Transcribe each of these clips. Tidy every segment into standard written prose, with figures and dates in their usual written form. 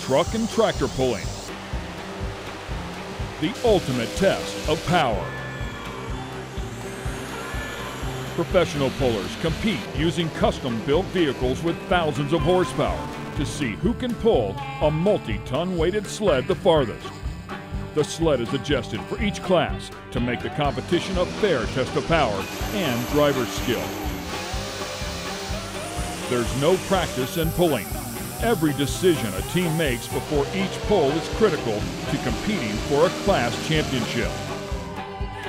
truck and tractor pulling. The ultimate test of power. Professional pullers compete using custom-built vehicles with thousands of horsepower to see who can pull a multi-ton weighted sled the farthest. The sled is adjusted for each class to make the competition a fair test of power and driver skill. There's no practice in pulling. Every decision a team makes before each pull is critical to competing for a class championship.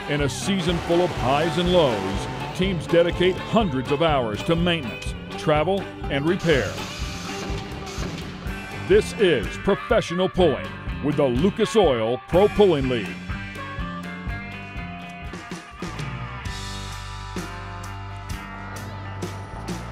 In a season full of highs and lows, teams dedicate hundreds of hours to maintenance, travel, and repair. This is professional pulling with the Lucas Oil Pro Pulling League.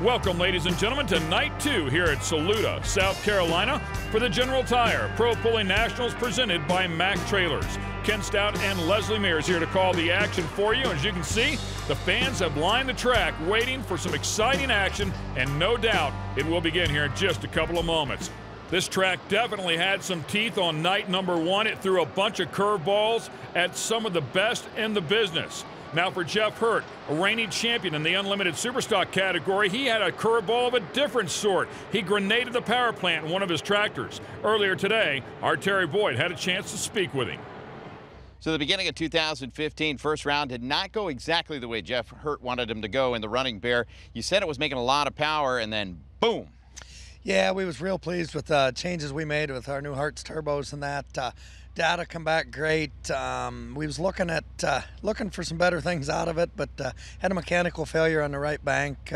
Welcome, ladies and gentlemen, to night 2 here at Saluda, South Carolina for the General Tire Pro Pulling Nationals presented by Mack Trailers. Ken Stout and Leslie Mears here to call the action for you. As you can see, the fans have lined the track waiting for some exciting action, and no doubt it will begin here in just a couple of moments. This track definitely had some teeth on night number 1. It threw a bunch of curveballs at some of the best in the business. Now for Jeff Hurt, a reigning champion in the Unlimited Superstock category, he had a curveball of a different sort. He grenaded the power plant in one of his tractors. Earlier today, our Terry Boyd had a chance to speak with him. So the beginning of 2015 first round did not go exactly the way Jeff Hurt wanted him to go in the Running Bear. You said it was making a lot of power, and then boom. Yeah, we was real pleased with the changes we made with our new Hartz turbos and that. Data come back great. We was looking for some better things out of it, but had a mechanical failure on the right bank.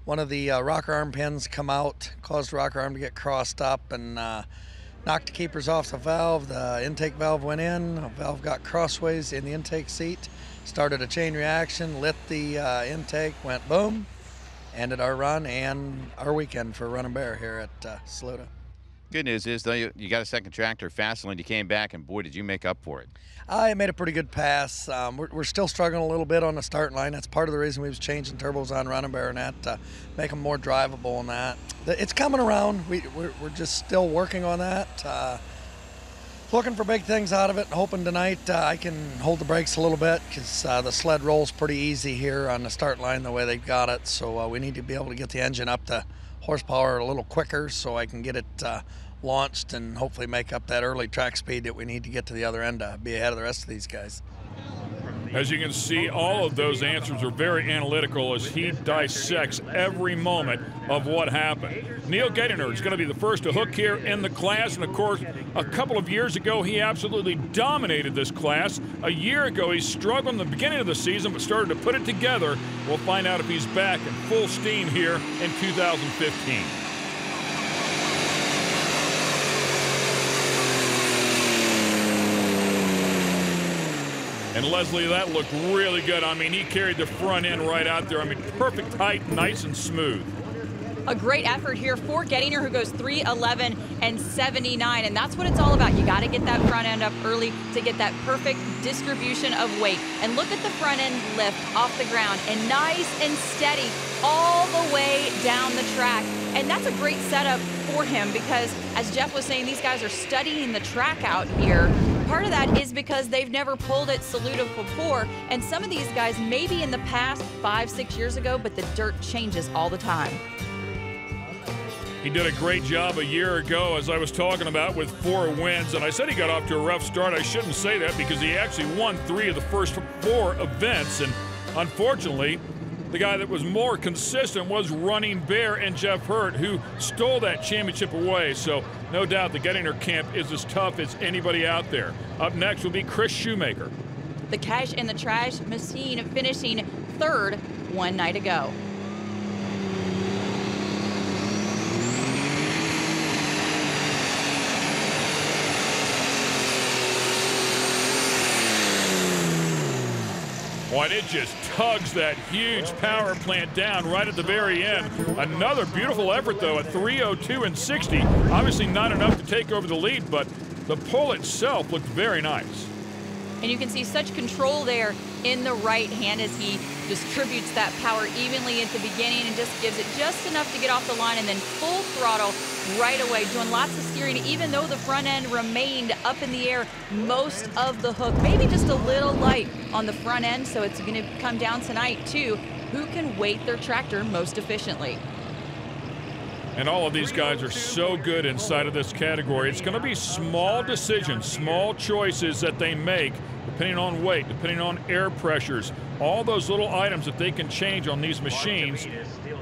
One of the rocker arm pins come out, caused the rocker arm to get crossed up, and knocked the keepers off the valve. The intake valve went in. The valve got crossways in the intake seat. Started a chain reaction, lit the intake, went boom. Ended our run and our weekend for Running Bear here at Saluda. Good news is, though, you got a second tractor faster and you came back, and boy, did you make up for it. I made a pretty good pass. We're still struggling a little bit on the starting line. That's part of the reason we was changing turbos on Running Bear and that to make them more drivable and that. It's coming around. We're just still working on that. Looking for big things out of it, and hoping tonight I can hold the brakes a little bit, because the sled rolls pretty easy here on the start line the way they've got it. So we need to be able to get the engine up to horsepower a little quicker so I can get it launched and hopefully make up that early track speed that we need to get to the other end to be ahead of the rest of these guys. As you can see, all of those answers are very analytical as he dissects every moment of what happened. Neil Gedinger is going to be the first to hook here in the class, and of course, a couple of years ago, he absolutely dominated this class. A year ago, he struggled in the beginning of the season, but started to put it together. We'll find out if he's back in full steam here in 2015. And Leslie, that looked really good. I mean, he carried the front end right out there. I mean, perfect height, nice and smooth. A great effort here for Gedinger, who goes 3:11 and 79, and that's what it's all about. You got to get that front end up early to get that perfect distribution of weight. And look at the front end lift off the ground, and nice and steady all the way down the track. And that's a great setup for him because, as Jeff was saying, these guys are studying the track out here. Part of that is because they've never pulled at Saluda before, and some of these guys maybe in the past 5-6 years ago, but the dirt changes all the time. He did a great job a year ago, as I was talking about, with 4 wins. And I said he got off to a rough start. I shouldn't say that because he actually won 3 of the first 4 events. And unfortunately, the guy that was more consistent was Running Bear and Jeff Hurt, who stole that championship away. So no doubt the Gedinger camp is as tough as anybody out there. Up next will be Chris Shoemaker. The Cash and the Trash machine finishing 3rd one night ago. Boy, it just tugs that huge power plant down right at the very end. Another beautiful effort, though, at 3:02 and 60. Obviously not enough to take over the lead, but the pull itself looked very nice. And you can see such control there in the right hand as he distributes that power evenly at the beginning and just gives it just enough to get off the line, and then full throttle right away, doing lots of steering, even though the front end remained up in the air most of the hook. Maybe just a little light on the front end, so it's going to come down tonight to who can weight their tractor most efficiently. And all of these guys are so good inside of this category. It's going to be small decisions, small choices that they make, depending on weight, depending on air pressures, all those little items that they can change on these machines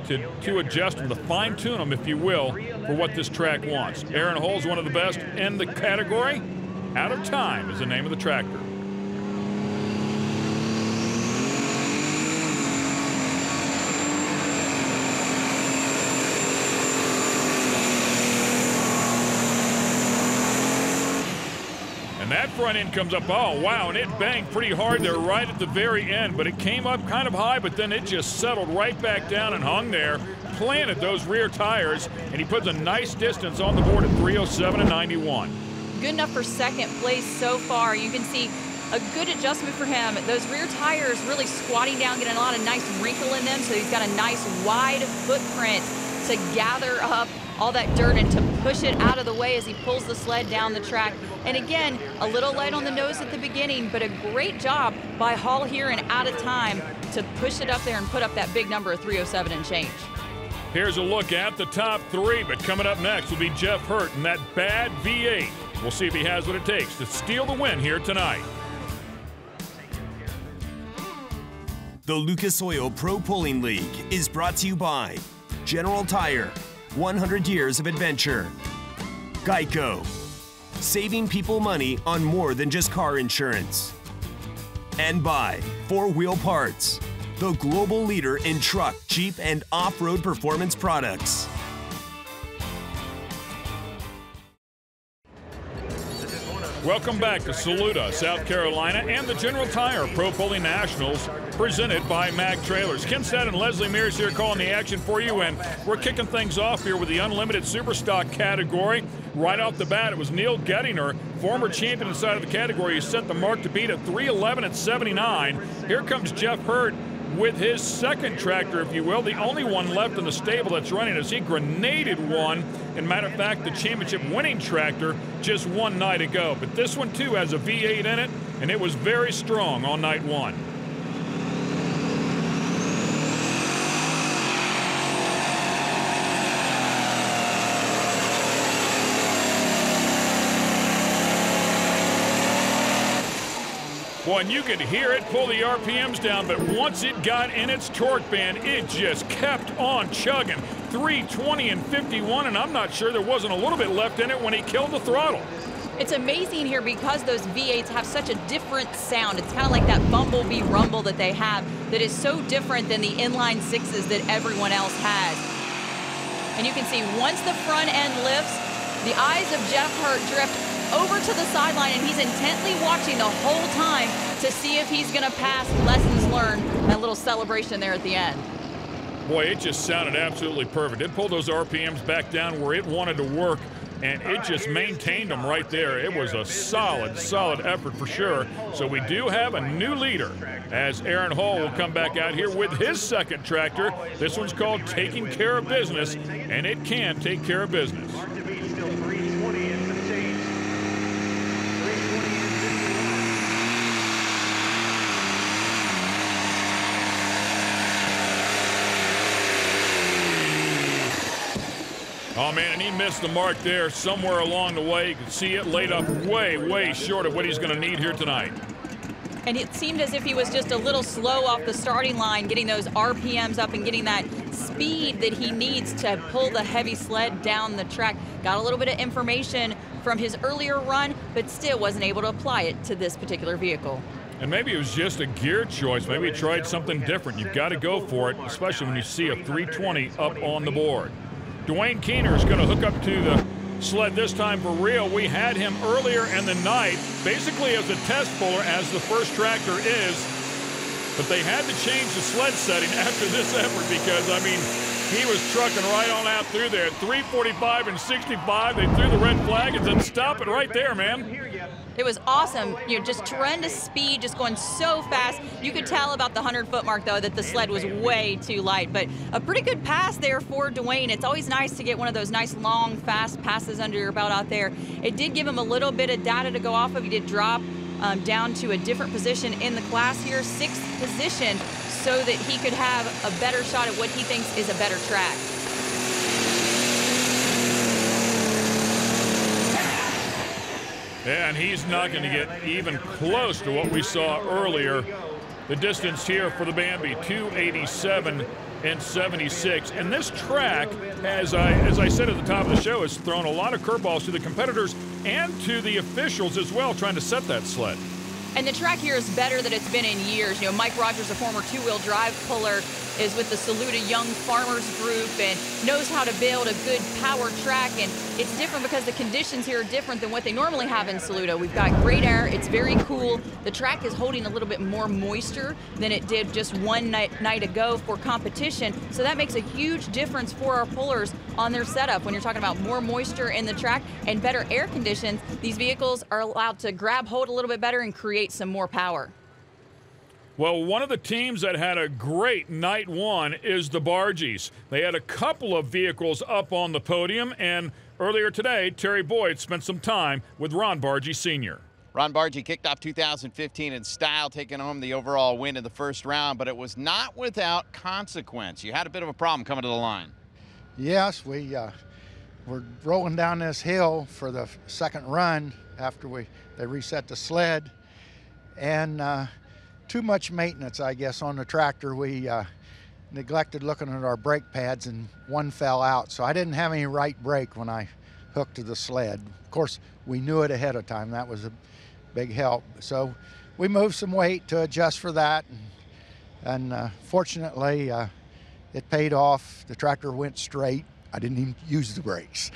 to adjust them, to fine-tune them, if you will, for what this track wants. Aaron Hull's one of the best in the category. Out of Time is the name of the tractor. And that front end comes up, oh wow, and it banged pretty hard there right at the very end, but it came up kind of high, but then it just settled right back down and hung there, planted those rear tires, and he puts a nice distance on the board at 307 and 91. Good enough for second place so far. You can see a good adjustment for him. Those rear tires really squatting down, getting a lot of nice wrinkle in them, so he's got a nice wide footprint to gather up all that dirt and to push it out of the way as he pulls the sled down the track. And again, a little light on the nose at the beginning, but a great job by Hall here and Out of Time to push it up there and put up that big number of 307 and change. Here's a look at the top three, but coming up next will be Jeff Hurt and that bad V8. We'll see if he has what it takes to steal the win here tonight. The Lucas Oil Pro Pulling League is brought to you by General Tire, 100 years of adventure. Geico, saving people money on more than just car insurance. And by 4 Wheel Parts, the global leader in truck, Jeep, and off-road performance products. Welcome back to Saluda, South Carolina, and the General Tire Pro Pulling Nationals, presented by Mack Trailers. Ken Stout and Leslie Mears here calling the action for you, and we're kicking things off here with the Unlimited Superstock category. Right off the bat, it was Neil Gettinger, former champion inside of the category, who set the mark to beat at 311 and 79. Here comes Jeff Hurt with his second tractor, if you will, the only one left in the stable that's running, as he grenaded one. And matter of fact, the championship winning tractor just one night ago. But this one too has a V8 in it, and it was very strong on night one. Boy, and you could hear it pull the RPMs down, but once it got in its torque band, it just kept on chugging. 320 and 51, and I'm not sure there wasn't a little bit left in it when he killed the throttle. It's amazing here because those V8s have such a different sound. It's kind of like that bumblebee rumble that they have that is so different than the inline sixes that everyone else has. And you can see once the front end lifts, the eyes of Jeff Hurt drift over to the sideline, and he's intently watching the whole time to see if he's going to pass. Lessons learned, that little celebration there at the end. Boy, it just sounded absolutely perfect. It pulled those RPMs back down where it wanted to work, and it just maintained them right there. It was a solid, solid effort for sure. So we do have a new leader, as Aaron Hull will come back out here with his second tractor. This one's called Taking Care of Business, and it can take care of business. Oh, man, and he missed the mark there somewhere along the way. You can see it laid up way, way short of what he's going to need here tonight. And it seemed as if he was just a little slow off the starting line, getting those RPMs up and getting that speed that he needs to pull the heavy sled down the track. Got a little bit of information from his earlier run, but still wasn't able to apply it to this particular vehicle. And maybe it was just a gear choice. Maybe he tried something different. You've got to go for it, especially when you see a 320 up on the board. Dwayne Keener is going to hook up to the sled this time for real. We had him earlier in the night, basically as a test puller, as the first tractor is. But they had to change the sled setting after this effort because, I mean, he was trucking right on out through there. 345 and 65, they threw the red flag and said, stop it right there, man. It was awesome, just tremendous speed, just going so fast. You could tell about the 100-foot mark, though, that the sled was way too light. But a pretty good pass there for Dwayne. It's always nice to get one of those nice, long, fast passes under your belt out there. It did give him a little bit of data to go off of. He did drop down to a different position in the class here, 6th position, so that he could have a better shot at what he thinks is a better track. And he's not going to get even close to what we saw earlier. The distance here for the Bambi, 287 and 76. And this track, as I said at the top of the show, has thrown a lot of curveballs to the competitors and to the officials as well, trying to set that sled. And the track here is better than it's been in years. Mike Rogers, a former two-wheel drive puller, is with the Saluda Young Farmers Group and knows how to build a good power track. And it's different because the conditions here are different than what they normally have in Saluda. We've got great air. It's very cool. The track is holding a little bit more moisture than it did just one night ago for competition. So that makes a huge difference for our pullers on their setup. When you're talking about more moisture in the track and better air conditions, these vehicles are allowed to grab hold a little bit better and create some more power. Well, one of the teams that had a great night one is the Bargies. They had a couple of vehicles up on the podium, and earlier today, Terry Boyd spent some time with Ron Bargie Sr. Ron Bargie kicked off 2015 in style, taking home the overall win in the first round, but it was not without consequence. You had a bit of a problem coming to the line. Yes, we were rolling down this hill for the second run after they reset the sled, and too much maintenance, I guess, on the tractor. We neglected looking at our brake pads, and one fell out. So I didn't have any right brake when I hooked to the sled. Of course, we knew it ahead of time. That was a big help. So we moved some weight to adjust for that, and fortunately, it paid off. The tractor went straight. I didn't even use the brakes.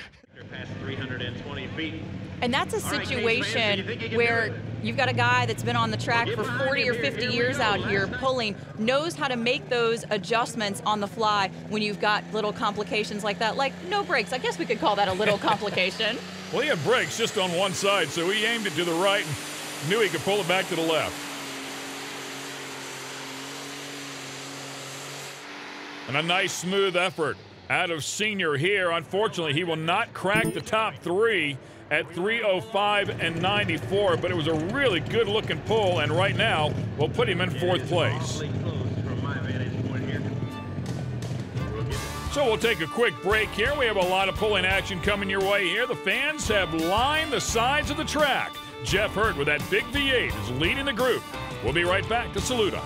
Past 320 feet. And that's a situation where you've got a guy that's been on the track for 40 or 50 years out here pulling, knows how to make those adjustments on the fly when you've got little complications like that, like no brakes. I guess we could call that a little complication. Well, he had brakes just on one side, so he aimed it to the right and knew he could pull it back to the left. And a nice smooth effort out of Senior here. Unfortunately, he will not crack the top three at 3:05 and 94, but it was a really good-looking pull, and right now we'll put him in 4th place. So we'll take a quick break here. We have a lot of pulling action coming your way here. The fans have lined the sides of the track. Jeff Hurt with that big V8 is leading the group. We'll be right back to Saluda.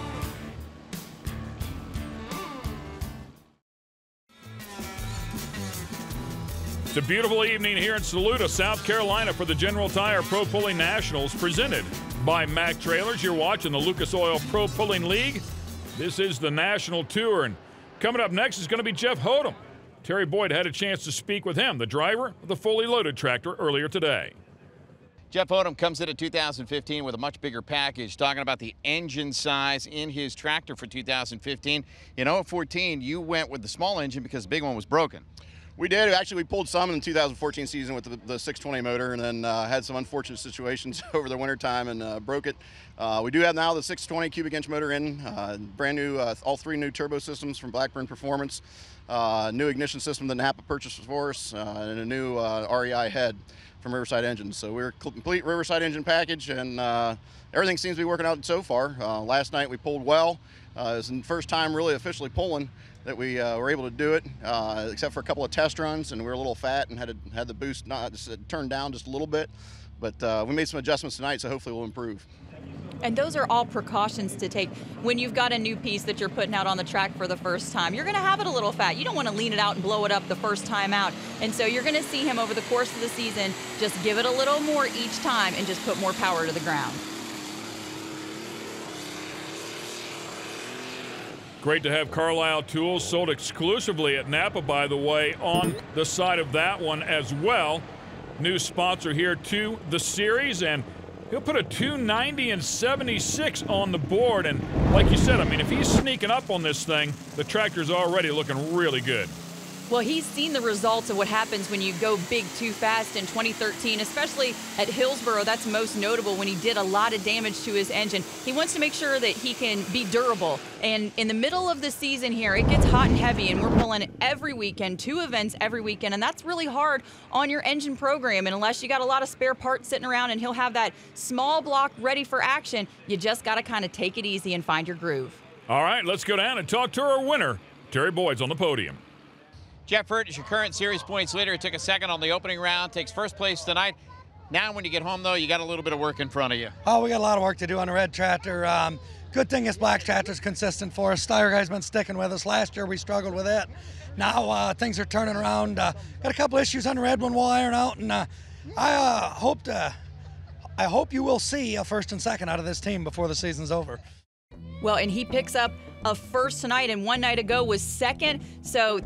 It's a beautiful evening here in Saluda, South Carolina for the General Tire Pro Pulling Nationals presented by Mack Trailers. You're watching the Lucas Oil Pro Pulling League. This is the National Tour, and coming up next is going to be Jeff Hodem. Terry Boyd had a chance to speak with him, the driver of the fully loaded tractor, earlier today. Jeff Hodem comes in at 2015 with a much bigger package, talking about the engine size in his tractor for 2015. In 2014, you went with the small engine because the big one was broken. We did. Actually, we pulled some in the 2014 season with the 620 motor, and then had some unfortunate situations over the wintertime and broke it. We do have now the 620 cubic inch motor in, brand new, all 3 new turbo systems from Blackburn Performance, new ignition system that Napa purchased for us, and a new REI head from Riverside Engines. So we're a complete Riverside engine package, and everything seems to be working out so far. Last night we pulled well. It was the first time really officially pulling that we were able to do it, except for a couple of test runs, and we were a little fat and had the boost turned down just a little bit. But we made some adjustments tonight, so hopefully we'll improve. And those are all precautions to take when you've got a new piece that you're putting out on the track for the first time. You're going to have it a little fat. You don't want to lean it out and blow it up the first time out. And so you're going to see him over the course of the season just give it a little more each time and just put more power to the ground. Great to have Carlisle Tools sold exclusively at Napa, by the way, on the side of that one as well. New sponsor here to the series, and he'll put a 290 and 76 on the board. And like you said, I mean, if he's sneaking up on this thing, the tractor's already looking really good. Well, he's seen the results of what happens when you go big too fast in 2013, especially at Hillsboro. That's most notable when he did a lot of damage to his engine. He wants to make sure that he can be durable. And in the middle of the season here, it gets hot and heavy, and we're pulling every weekend, 2 events every weekend, and that's really hard on your engine program. And unless you got a lot of spare parts sitting around and he'll have that small block ready for action, you just got to kind of take it easy and find your groove. All right, let's go down and talk to our winner. Terry Boyd's on the podium. Jeff Hurt is your current series points leader. He took a second on the opening round, takes first place tonight. Now when you get home, though, you got a little bit of work in front of you. Oh, we got a lot of work to do on the red tractor. Good thing this black tractor's consistent for us. Steyr guy's been sticking with us. Last year we struggled with it. Now things are turning around. Got a couple issues on the red one we'll iron out, and I hope you will see a first and second out of this team before the season's over. Well, and he picks up a first tonight, and one night ago was second. So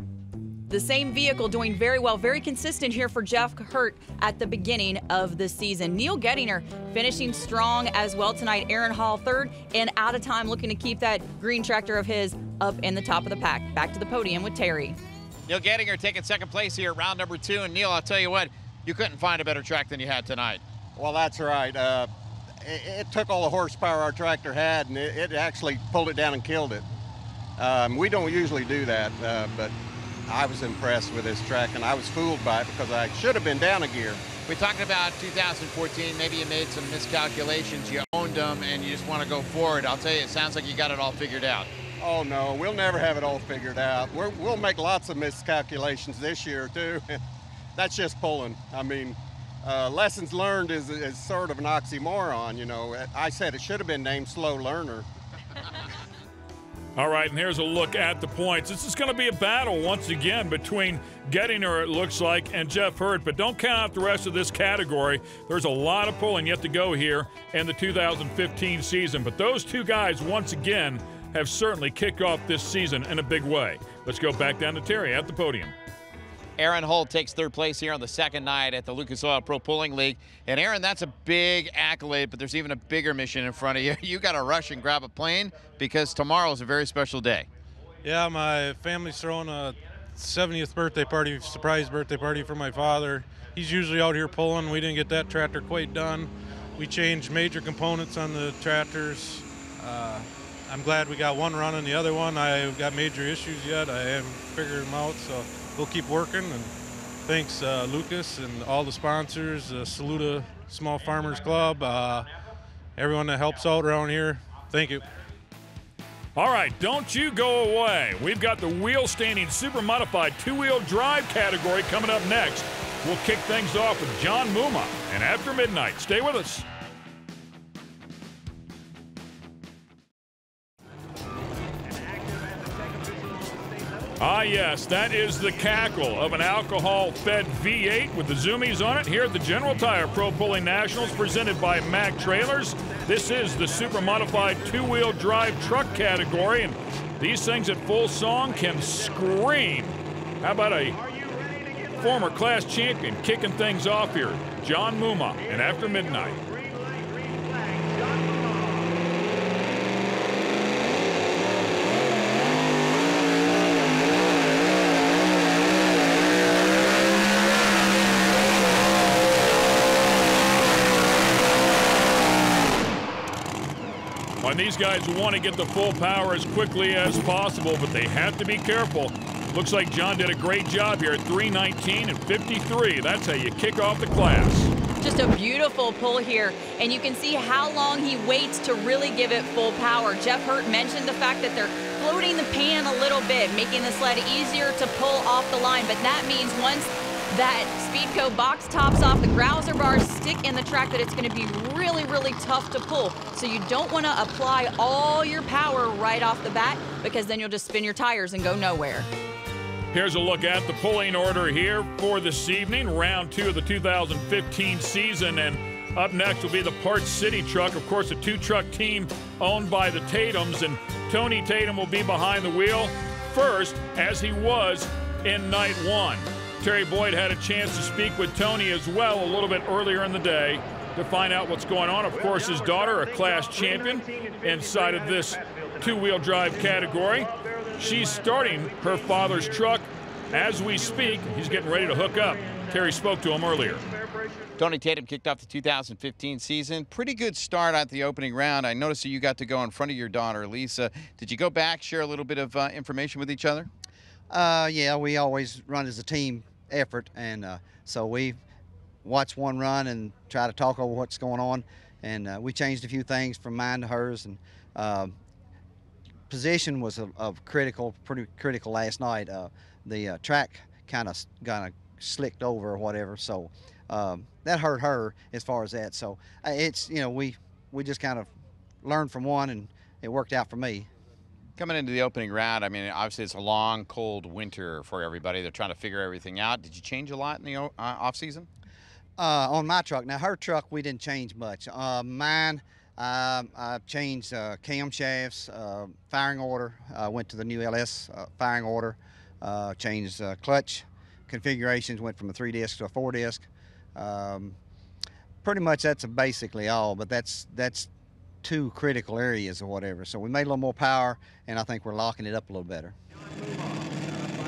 the same vehicle doing very well, very consistent here for Jeff Hurt at the beginning of the season. Neil Gettinger finishing strong as well tonight. Aaron Hall third, and out of time looking to keep that green tractor of his up in the top of the pack. Back to the podium with Terry. Neil Gettinger taking second place here, round number 2. And Neil, I'll tell you what, you couldn't find a better track than you had tonight. Well, that's right. It took all the horsepower our tractor had, and it actually pulled it down and killed it. We don't usually do that, but I was impressed with this track, and I was fooled by it because I should have been down a gear. We're talking about 2014. Maybe you made some miscalculations. You owned them, and you just want to go forward. I'll tell you, it sounds like you got it all figured out. Oh, no, we'll never have it all figured out. We'll make lots of miscalculations this year, too. That's just pulling. I mean, lessons learned is sort of an oxymoron, you know. I said it should have been named Slow Learner. All right, and here's a look at the points. This is going to be a battle once again between Gettinger, it looks like, and Jeff Hurt, but don't count out the rest of this category. There's a lot of pulling yet to go here in the 2015 season, but those two guys, once again, have certainly kicked off this season in a big way. Let's go back down to Terry at the podium. Aaron Holt takes third place here on the second night at the Lucas Oil Pro Pulling League. And Aaron, that's a big accolade, but there's even a bigger mission in front of you. You got to rush and grab a plane because tomorrow is a very special day. Yeah, my family's throwing a 70th birthday party, surprise birthday party for my father. He's usually out here pulling. We didn't get that tractor quite done. We changed major components on the tractors. I'm glad we got one running. The other one, I've got major issues yet. I haven't figured them out, so we'll keep working. And thanks, Lucas, and all the sponsors, Saluda Small Farmers Club, everyone that helps out around here. Thank you. All right, don't you go away. We've got the wheel-standing super modified two-wheel drive category coming up next. We'll kick things off with John Muma and After Midnight. Stay with us. Ah, yes, that is the cackle of an alcohol-fed V8 with the zoomies on it here at the General Tire Pro Pulling Nationals presented by Mack Trailers. This is the super modified two-wheel drive truck category, and these things at full song can scream. How about a former class champion kicking things off here? John Muma and After Midnight. And these guys want to get the full power as quickly as possible, but they have to be careful. Looks like John did a great job here at 319 and 53. That's how you kick off the class. Just a beautiful pull here, and you can see how long he waits to really give it full power. Jeff Hurt mentioned the fact that they're floating the pan a little bit, making the sled easier to pull off the line, but that means once that Speedco box tops off, the grouser bars stick in the track, that it's going to be really, really tough to pull. So you don't want to apply all your power right off the bat, because then you'll just spin your tires and go nowhere. Here's a look at the pulling order here for this evening, round 2 of the 2015 season. And up next will be the Parts City truck, of course, a 2-truck team owned by the Tatums. And Tony Tatum will be behind the wheel first, as he was in night 1. Terry Boyd had a chance to speak with Tony as well a little bit earlier in the day to find out what's going on. Of course, his daughter, a class champion inside of this two-wheel drive category. She's starting her father's truck as we speak. He's getting ready to hook up. Terry spoke to him earlier. Tony Tatum kicked off the 2015 season. Pretty good start at the opening round. I noticed that you got to go in front of your daughter, Lisa. Did you go back, share a little bit of information with each other? Yeah, we always run as a team effort, and so we watch one run and try to talk over what's going on. And we changed a few things from mine to hers, and position was pretty critical last night. The track kind of slicked over or whatever, so that hurt her as far as that. So it's, you know, we just kind of learned from one, and it worked out for me. Coming into the opening round, I mean, obviously it's a long, cold winter for everybody. They're trying to figure everything out. Did you change a lot in the off season? On my truck. Now, her truck, we didn't change much. Mine, I changed camshafts, firing order. Went to the new LS firing order. Changed clutch configurations, went from a 3-disc to a 4-disc. Pretty much that's basically all, but that's 2 critical areas or whatever. So we made a little more power, and I think we're locking it up a little better.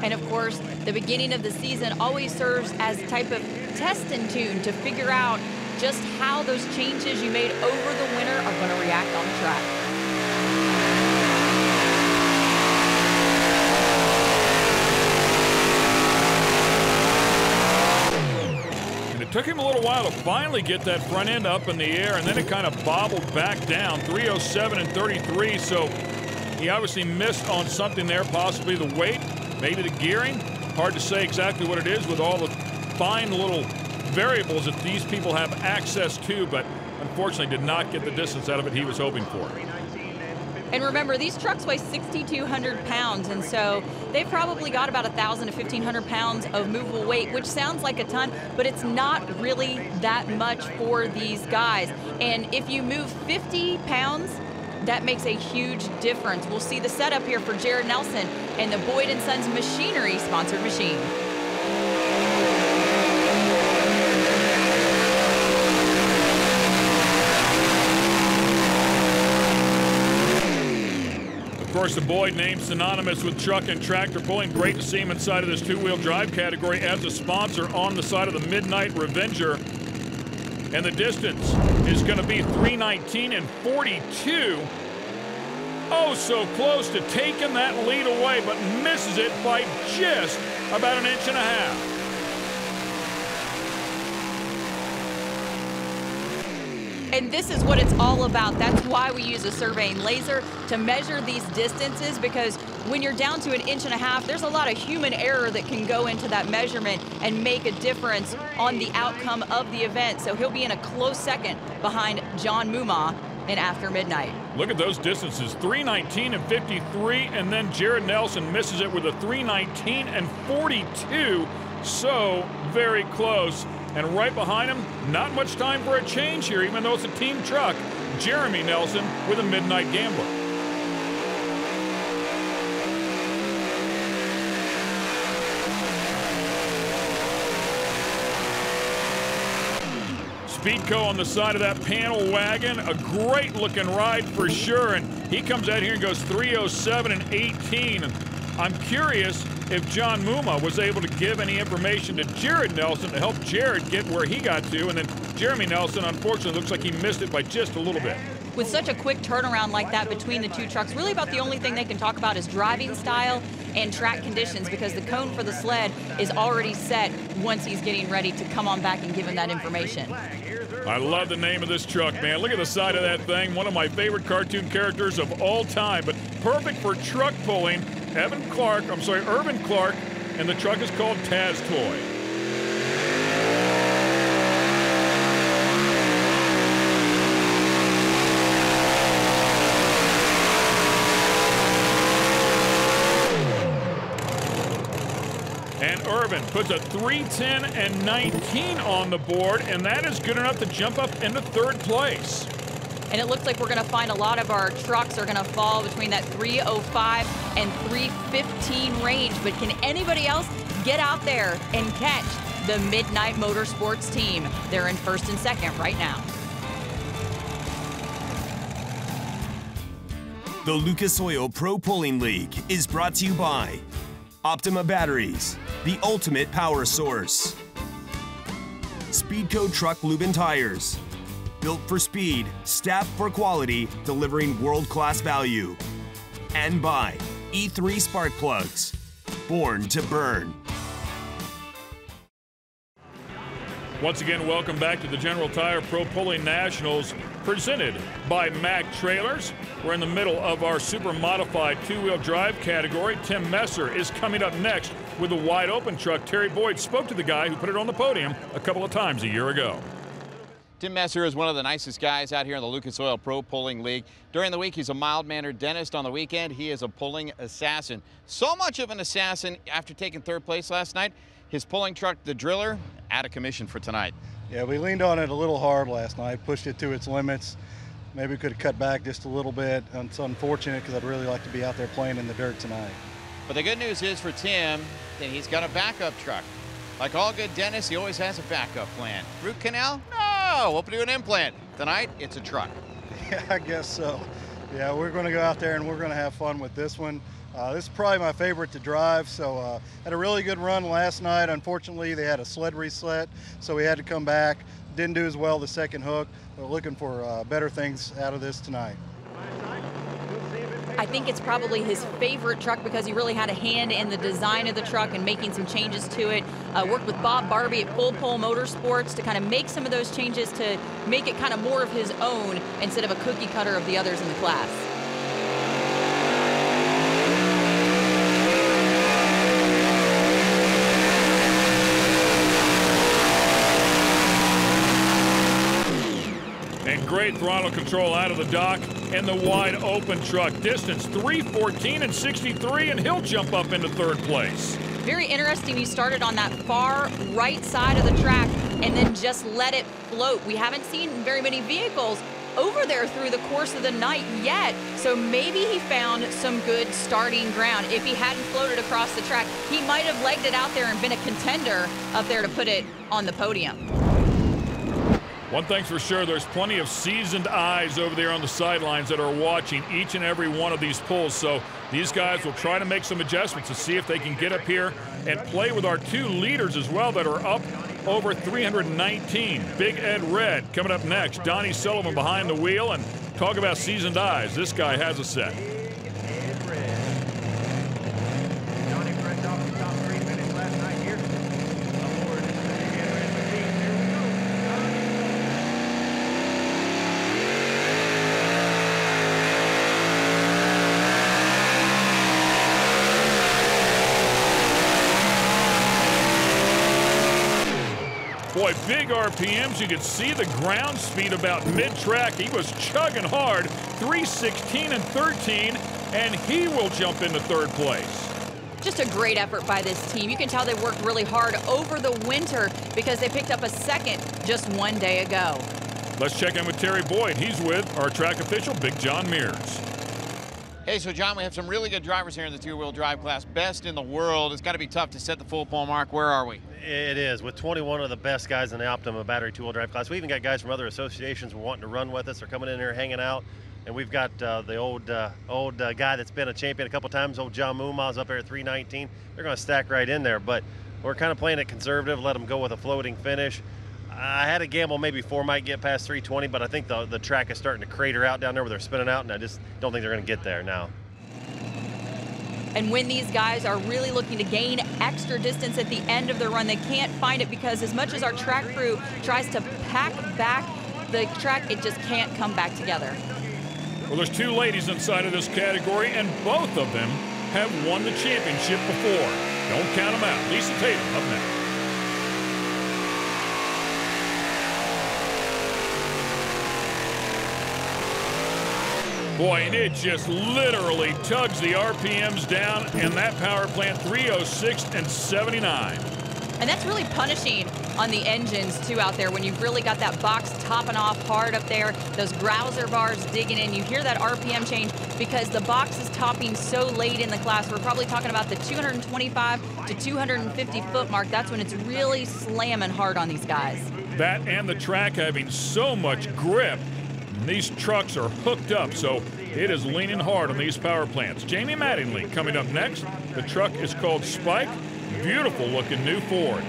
And of course, the beginning of the season always serves as a type of test and tune to figure out just how those changes you made over the winter are going to react on the track. It took him a little while to finally get that front end up in the air, and then it kind of bobbled back down, 307 and 33, so he obviously missed on something there, possibly the weight, maybe the gearing. Hard to say exactly what it is with all the fine little variables that these people have access to, but unfortunately did not get the distance out of it he was hoping for. And remember, these trucks weigh 6,200 pounds, and so they've probably got about 1,000 to 1,500 pounds of movable weight, which sounds like a ton, but it's not really that much for these guys. And if you move 50 pounds, that makes a huge difference. We'll see the setup here for Jared Nelson and the Boyd & Sons Machinery sponsored machine. Of course, the Boyd name synonymous with truck and tractor pulling. Great to see him inside of this 2-wheel drive category as a sponsor on the side of the Midnight Revenger. And the distance is going to be 3:19 and 42. Oh, so close to taking that lead away, but misses it by just about 1.5 inches. And this is what it's all about. That's why we use a surveying laser to measure these distances, because when you're down to 1.5 inches, there's a lot of human error that can go into that measurement and make a difference on the outcome of the event. So he'll be in a close second behind John Muma in After Midnight. Look at those distances, 3:19 and 53, and then Jared Nelson misses it with a 3:19 and 42. So very close. And right behind him, not much time for a change here, even though it's a team truck. Jeremy Nelson with a Midnight Gambler. Speedco on the side of that panel wagon. A great looking ride for sure. And he comes out here and goes 3:07 and 18. And I'm curious if John Muma was able to give any information to Jared Nelson to help Jared get where he got to. And then Jeremy Nelson, unfortunately, looks like he missed it by just a little bit. With such a quick turnaround like that between the two trucks, really about the only thing they can talk about is driving style and track conditions, because the cone for the sled is already set once he's getting ready to come on back and give him that information. I love the name of this truck, man. Look at the side of that thing. One of my favorite cartoon characters of all time, but perfect for truck pulling. Urban Clark, and the truck is called Taz Toy. And Urban puts a 3:10 and 19 on the board, and that is good enough to jump up into 3rd place. And it looks like we're going to find a lot of our trucks are going to fall between that 3:05 and 3:15 range. But can anybody else get out there and catch the Midnight Motorsports team? They're in 1st and 2nd right now. The Lucas Oil Pro Pulling League is brought to you by Optima Batteries, the ultimate power source. Speedco Truck Lube and Tires, built for speed, staffed for quality, delivering world-class value. And by E3 Spark Plugs, born to burn. Once again, welcome back to the General Tire Pro Pulling Nationals, presented by Mack Trailers. We're in the middle of our super modified two-wheel drive category. Tim Messer is coming up next with a wide open truck. Terry Boyd spoke to the guy who put it on the podium a couple of times a year ago. Tim Messer is one of the nicest guys out here in the Lucas Oil Pro Pulling League. During the week, he's a mild-mannered dentist. On the weekend, he is a pulling assassin. So much of an assassin, after taking third place last night, his pulling truck, the Driller, out of commission for tonight. Yeah, we leaned on it a little hard last night, pushed it to its limits. Maybe we could have cut back just a little bit. It's unfortunate because I'd really like to be out there playing in the dirt tonight. But the good news is for Tim that he's got a backup truck. Like all good dentists, he always has a backup plan. Root canal? No, we'll do an implant. Tonight, it's a truck. Yeah, I guess so. Yeah, we're going to go out there and we're going to have fun with this one. This is probably my favorite to drive, so had a really good run last night. Unfortunately, they had a sled reset, so we had to come back. Didn't do as well the second hook, but looking for better things out of this tonight. I think it's probably his favorite truck because he really had a hand in the design of the truck and making some changes to it. Worked with Bob Barbie at Full Pull Motorsports to kind of make some of those changes to make it kind of more of his own instead of a cookie cutter of the others in the class. And great throttle control out of the dock and the wide open truck. Distance 3:14 and 63, and he'll jump up into third place. Very interesting, he started on that far right side of the track and then just let it float. We haven't seen very many vehicles over there through the course of the night yet, so maybe he found some good starting ground. If he hadn't floated across the track, he might have legged it out there and been a contender up there to put it on the podium. One thing's for sure, there's plenty of seasoned eyes over there on the sidelines that are watching each and every one of these pulls. So these guys will try to make some adjustments to see if they can get up here and play with our two leaders as well that are up over 319. Big Ed Red coming up next. Donnie Sullivan behind the wheel, and talk about seasoned eyes. This guy has a set. Boy, big RPMs. You could see the ground speed about mid-track. He was chugging hard, 3:16 and 13, and he will jump into third place. Just a great effort by this team. You can tell they worked really hard over the winter because they picked up a second just one day ago. Let's check in with Terry Boyd. He's with our track official, Big John Mears. Hey, so John, we have some really good drivers here in the two-wheel drive class. Best in the world. It's got to be tough to set the full pull mark. Where are we? It is, with 21 of the best guys in the Optima battery two-wheel drive class. We even got guys from other associations wanting to run with us. They're coming in here, hanging out. And we've got the old guy that's been a champion a couple times, old John Mooma's up there at 319. They're going to stack right in there, but we're kind of playing it conservative, let them go with a floating finish. I had a gamble maybe 4 might get past 320, but I think the track is starting to crater out down there where they're spinning out, and I just don't think they're going to get there now. And when these guys are really looking to gain extra distance at the end of the run, they can't find it because as much as our track crew tries to pack back the track, it just can't come back together. Well, there's two ladies inside of this category, and both of them have won the championship before. Don't count them out. Lisa Tatum up next. Boy, and it just literally tugs the RPMs down, and that power plant 306 and 79. And that's really punishing on the engines too out there when you've really got that box topping off hard up there, those Grouser bars digging in. You hear that RPM change because the box is topping so late in the class. We're probably talking about the 225 to 250 foot mark. That's when it's really slamming hard on these guys. That and the track having so much grip. These trucks are hooked up, so It is leaning hard on these power plants. Jamie Mattingly coming up next. The truck is called Spike. Beautiful looking new Ford.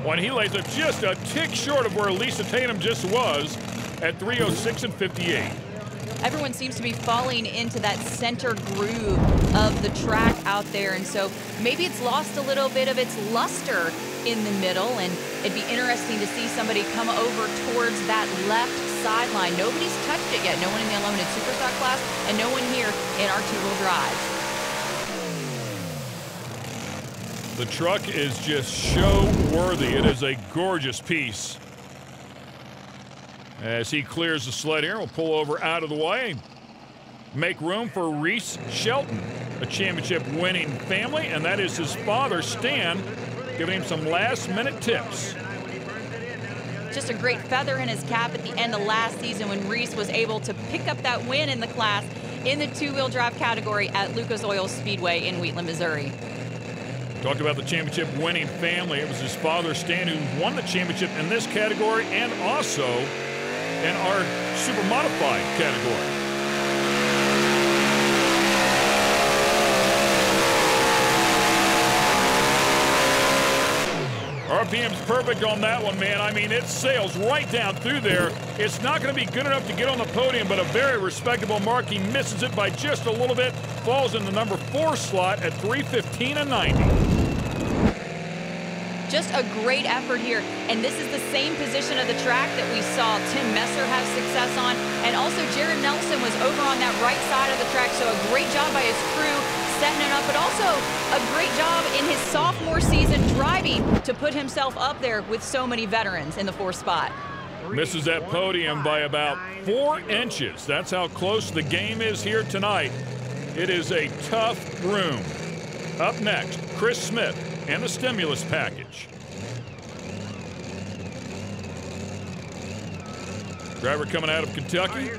When he lays up just a tick short of where Lisa Tatum just was at 3:06 and 58. Everyone seems to be falling into that center groove of the track out there, and so maybe it's lost a little bit of its luster in the middle, and it'd be interesting to see somebody come over towards that left sideline. Nobody's touched it yet. No one in the Unlimited Superstock class, and no one here in our two-wheel drives. The truck is just show-worthy. It is a gorgeous piece. As he clears the sled here, we'll pull over out of the way. Make room for Reese Shelton, a championship-winning family, and that is his father, Stan, giving him some last-minute tips. Just a great feather in his cap at the end of last season when Reese was able to pick up that win in the class in the two-wheel drive category at Lucas Oil Speedway in Wheatland, Missouri. Talk about the championship-winning family. It was his father, Stan, who won the championship in this category and also in our super modified category. RPM's perfect on that one, man. I mean, it sails right down through there. It's not going to be good enough to get on the podium, but a very respectable mark. He misses it by just a little bit, falls in the number 4 slot at 3:15 and 90. Just a great effort here, and this is the same position of the track that we saw Tim Messer have success on, and also Jared Nelson was over on that right side of the track, so a great job by his crew setting it up, but also a great job in his sophomore season driving to put himself up there with so many veterans in the 4th spot. Misses that podium by about 4 inches. That's how close the game is here tonight. It is a tough room. Up next, Chris Smith and the stimulus package. Driver coming out of Kentucky.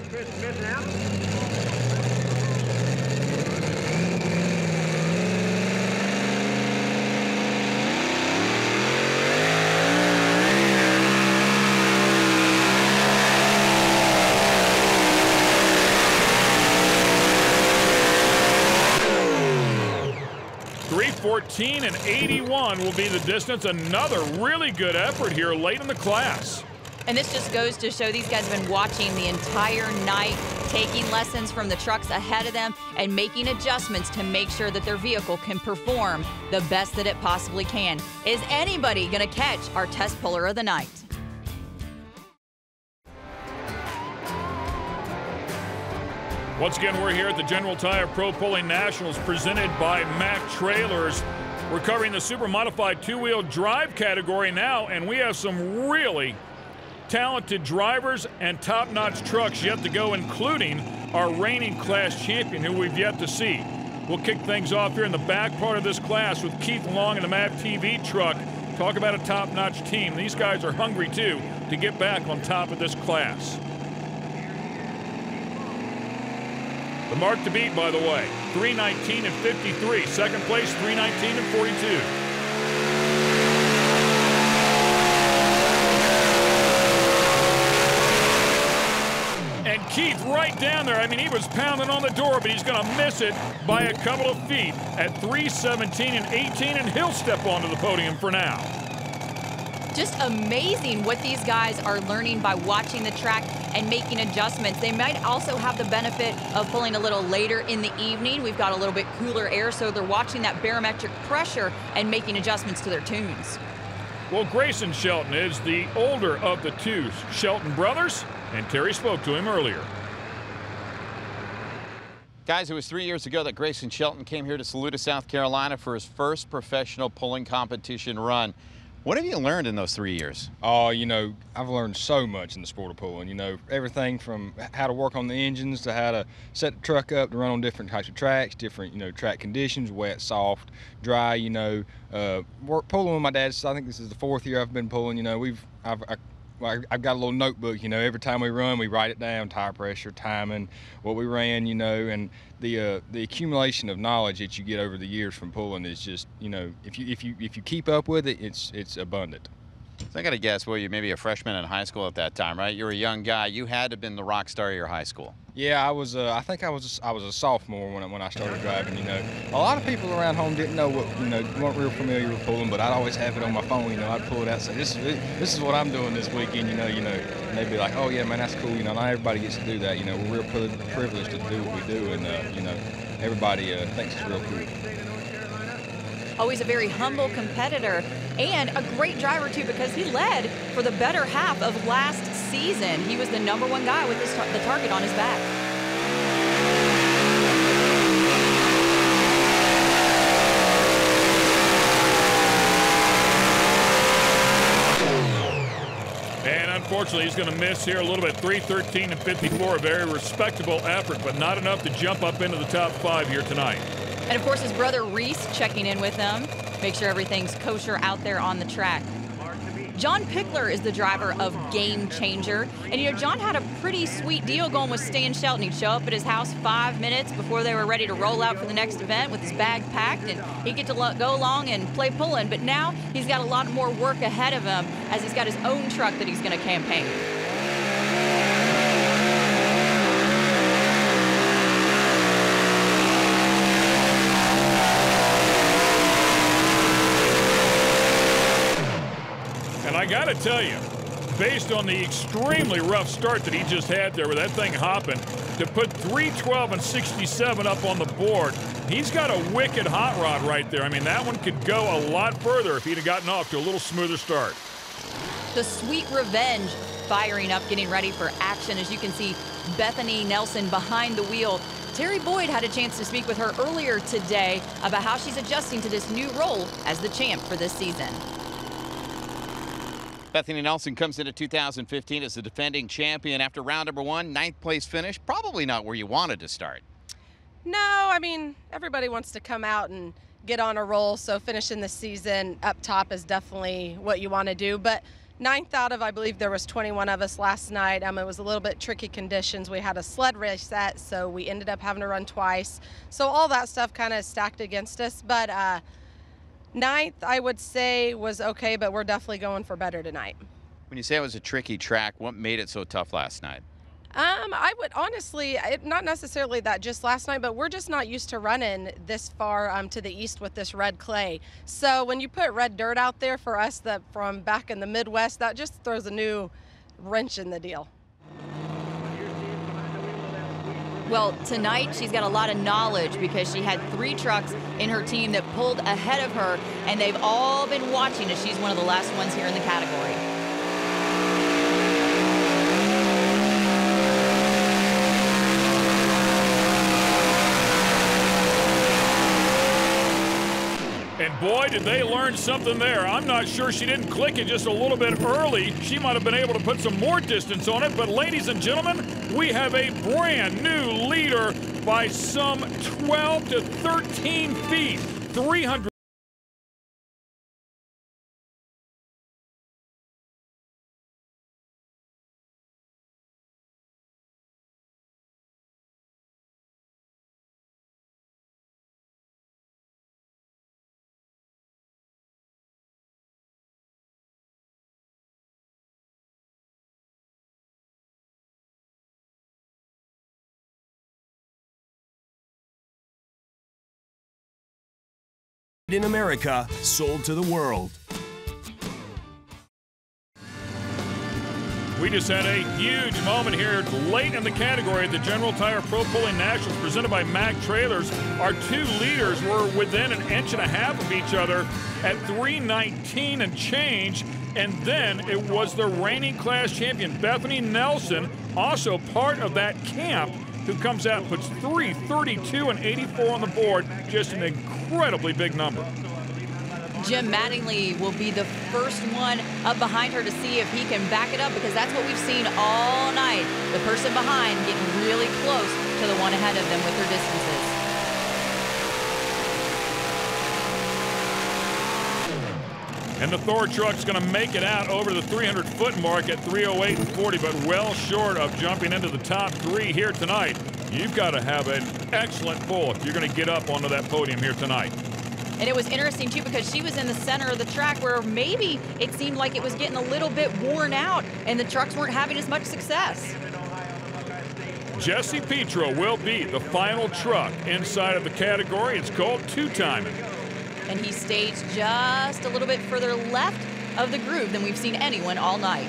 .14 and 81 will be the distance. Another really good effort here late in the class. And this just goes to show these guys have been watching the entire night, taking lessons from the trucks ahead of them and making adjustments to make sure that their vehicle can perform the best that it possibly can. Is anybody going to catch our test puller of the night? Once again, we're here at the General Tire Pro Pulling Nationals presented by Mack Trailers. We're covering the super modified two-wheel drive category now, and we have some really talented drivers and top-notch trucks yet to go, including our reigning class champion, who we've yet to see. We'll kick things off here in the back part of this class with Keith Long and the MAV TV truck. Talk about a top-notch team. These guys are hungry, too, to get back on top of this class. The mark to beat, by the way, 3:19 and 53. Second place, 3:19 and 42. And Keith right down there. I mean, he was pounding on the door, but he's going to miss it by a couple of feet at 3:17 and 18, and he'll step onto the podium for now. Just amazing what these guys are learning by watching the track and making adjustments. They might also have the benefit of pulling a little later in the evening. We've got a little bit cooler air, so they're watching that barometric pressure and making adjustments to their tunes. Well, Grayson Shelton is the older of the two Shelton brothers, and Terry spoke to him earlier. Guys, it was 3 years ago that Grayson Shelton came here to Saluda, South Carolina for his first professional pulling competition run. What have you learned in those 3 years? Oh, you know, I've learned so much in the sport of pulling. You know, everything from how to work on the engines to how to set the truck up to run on different types of tracks, different, you know, track conditions, wet, soft, dry, you know. Pulling with my dad, so I think this is the 4th year I've been pulling. You know, I've got a little notebook, you know, every time we run, we write it down, tire pressure, timing, what we ran, you know, and the accumulation of knowledge that you get over the years from pulling is just, you know, if you keep up with it, it's abundant. So I got to guess, well, you maybe a freshman in high school at that time, right? You were a young guy. You had to have been the rock star of your high school. Yeah, I was. I think I was a sophomore when I started driving. You know, a lot of people around home didn't know what, you know, weren't real familiar with pulling, but I'd always have it on my phone. You know, I'd pull it out and say, this is what I'm doing this weekend. You know, and they'd be like, oh yeah, man, that's cool. You know, not everybody gets to do that. You know, we're real privileged to do what we do, and you know, everybody thinks it's real cool. Always a very humble competitor and a great driver too, because he led for the better half of last season. He was the #1 guy with the target on his back. And unfortunately, he's going to miss here a little bit. 3:13 and 54, a very respectable effort, but not enough to jump up into the top 5 here tonight. And of course, his brother Reese checking in with them, make sure everything's kosher out there on the track. John Pickler is the driver of Game Changer. And you know, John had a pretty sweet deal going with Stan Shelton. He'd show up at his house 5 minutes before they were ready to roll out for the next event with his bag packed, and he'd get to go along and play pulling. But now he's got a lot more work ahead of him as he's got his own truck that he's going to campaign. And I got to tell you, based on the extremely rough start that he just had there with that thing hopping, to put 3:12 and 67 up on the board, he's got a wicked hot rod right there. I mean, that one could go a lot further if he'd have gotten off to a little smoother start. The Sweet Revenge firing up, getting ready for action. As you can see, Bethany Nelson behind the wheel. Terry Boyd had a chance to speak with her earlier today about how she's adjusting to this new role as the champ for this season. Bethany Nelson comes into 2015 as the defending champion after round number 1, 9th place finish. Probably not where you wanted to start. No, I mean, everybody wants to come out and get on a roll, so finishing the season up top is definitely what you want to do. But 9th out of, I believe there was 21 of us last night. It was a little bit tricky conditions. We had a sled race set, so we ended up having to run twice. So all that stuff kind of stacked against us. But 9th, I would say, was okay, but we're definitely going for better tonight. When you say it was a tricky track, what made it so tough last night? I would honestly, not necessarily that just last night, but we're just not used to running this far to the east with this red clay. So when you put red dirt out there for us that from back in the Midwest, that just throws a new wrench in the deal. Well, tonight she's got a lot of knowledge because she had 3 trucks in her team that pulled ahead of her, and they've all been watching as she's one of the last ones here in the category. And boy, did they learn something there. I'm not sure she didn't click it just a little bit early. She might have been able to put some more distance on it. But ladies and gentlemen, we have a brand new leader by some 12 to 13 feet. 300. In America, sold to the world. We just had a huge moment here late in the category at the General Tire Pro Pulling Nationals presented by Mack Trailers. Our 2 leaders were within 1.5 inches of each other at 3:19 and change. And then it was the reigning class champion, Bethany Nelson, also part of that camp, who comes out and puts 3:32 and 84 on the board. Just an incredibly big number. Jim Mattingly will be the first one up behind her to see if he can back it up, because that's what we've seen all night. The person behind getting really close to the one ahead of them with their distances. And the Thor truck's going to make it out over the 300-foot mark at 3:08.40, but well short of jumping into the top 3 here tonight. You've got to have an excellent pull if you're going to get up onto that podium here tonight. And it was interesting, too, because she was in the center of the track where maybe it seemed like it was getting a little bit worn out and the trucks weren't having as much success. Jesse Petro will be the final truck inside of the category. It's called two-timing. And he stays just a little bit further left of the groove than we've seen anyone all night.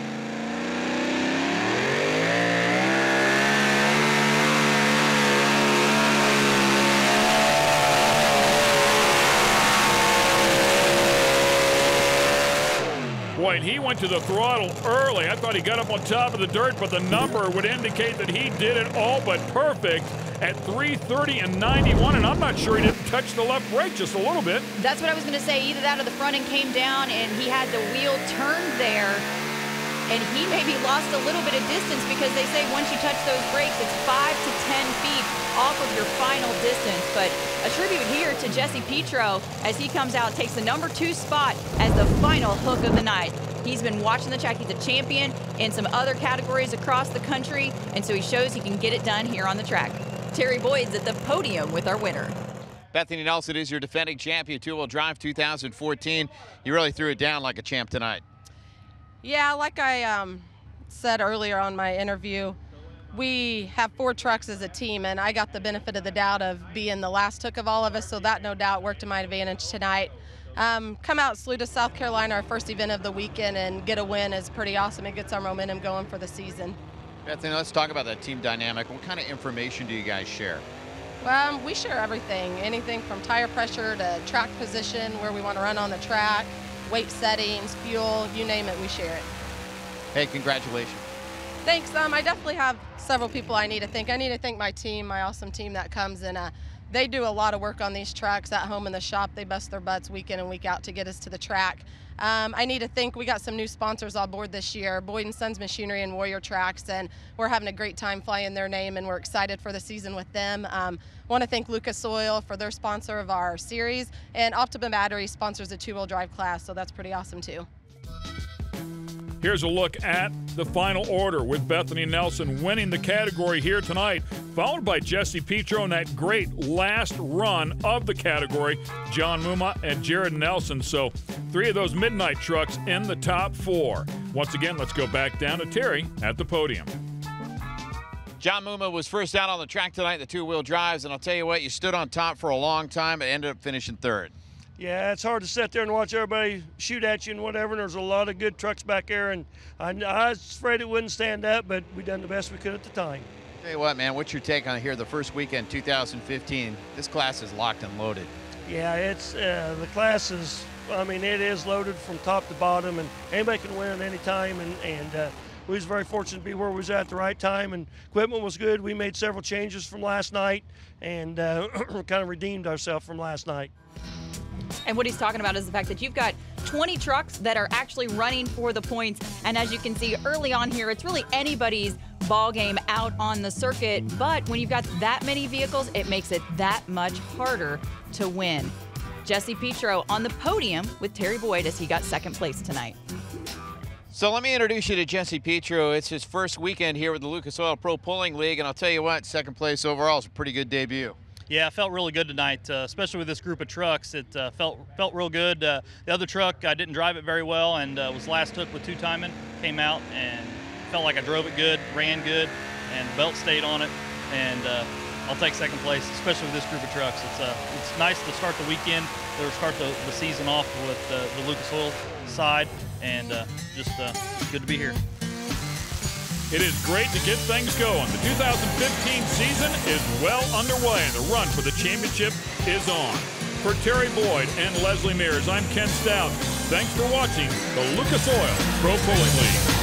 Boy, and he went to the throttle early. I thought he got up on top of the dirt, but the number would indicate that he did it all but perfect at 3:30.91, and I'm not sure he didn't touch the left brake just a little bit. That's what I was going to say. Either that or the front end came down and he had the wheel turned there, and he maybe lost a little bit of distance because they say once you touch those brakes, it's 5 to 10 feet off of your final distance. But a tribute here to Jesse Petro as he comes out, takes the number 2 spot as the final hook of the night. He's been watching the track. He's a champion in some other categories across the country, and so he shows he can get it done here on the track. Terry Boyd's at the podium with our winner. Bethany Nelson is your defending champion, two-wheel drive 2014. You really threw it down like a champ tonight. Yeah, like I said earlier on my interview, we have 4 trucks as a team, and I got the benefit of the doubt of being the last hook of all of us, so that no doubt worked to my advantage tonight. Come out Saluda, South Carolina, our first event of the weekend, and get a win is pretty awesome. It gets our momentum going for the season. Bethany, let's talk about that team dynamic. What kind of information do you guys share? We share everything, anything from tire pressure to track position, where we want to run on the track, weight settings, fuel, you name it, we share it. Hey, congratulations. Thanks. I definitely have several people I need to thank. I need to thank my team, my awesome team that comes in. They do a lot of work on these trucks at home in the shop. They bust their butts week in and week out to get us to the track. I need to thank, we got some new sponsors on board this year, Boyd & Sons Machinery and Warrior Tracks, and we're having a great time flying their name, and we're excited for the season with them. Want to thank Lucas Oil for their sponsor of our series, and Optima Battery sponsors a 2-wheel drive class, so that's pretty awesome too. Here's a look at the final order with Bethany Nelson winning the category here tonight, followed by Jesse Petro in that great last run of the category, John Muma and Jared Nelson. So 3 of those midnight trucks in the top 4. Once again, let's go back down to Terry at the podium. John Muma was first out on the track tonight, the 2-wheel drives, and I'll tell you what, you stood on top for a long time and ended up finishing 3rd. Yeah, it's hard to sit there and watch everybody shoot at you and whatever, and there's a lot of good trucks back there, and I was afraid it wouldn't stand up, but we done the best we could at the time. Tell you what, man, what's your take on here the first weekend, 2015? This class is locked and loaded. Yeah, it's the class is, I mean, it is loaded from top to bottom, and anybody can win at any time, and we was very fortunate to be where we was at the right time, and equipment was good. We made several changes from last night, and kind of redeemed ourselves from last night. And what he's talking about is the fact that you've got 20 trucks that are actually running for the points. And as you can see early on here, it's really anybody's ball game out on the circuit. But when you've got that many vehicles, it makes it that much harder to win. Jesse Petro on the podium with Terry Boyd as he got 2nd place tonight. So let me introduce you to Jesse Petro. It's his first weekend here with the Lucas Oil Pro Pulling League. And I'll tell you what, 2nd place overall is a pretty good debut. Yeah, it felt really good tonight, especially with this group of trucks. It felt real good. The other truck, I didn't drive it very well, and was last hook with 2-timing. Came out and felt like I drove it good, ran good, and the belt stayed on it. And I'll take 2nd place, especially with this group of trucks. It's nice to start the weekend, or start the season off with the Lucas Oil side, and just good to be here. It is great to get things going. The 2015 season is well underway, and the run for the championship is on. For Terry Boyd and Leslie Mears, I'm Ken Stout. Thanks for watching the Lucas Oil Pro Pulling League.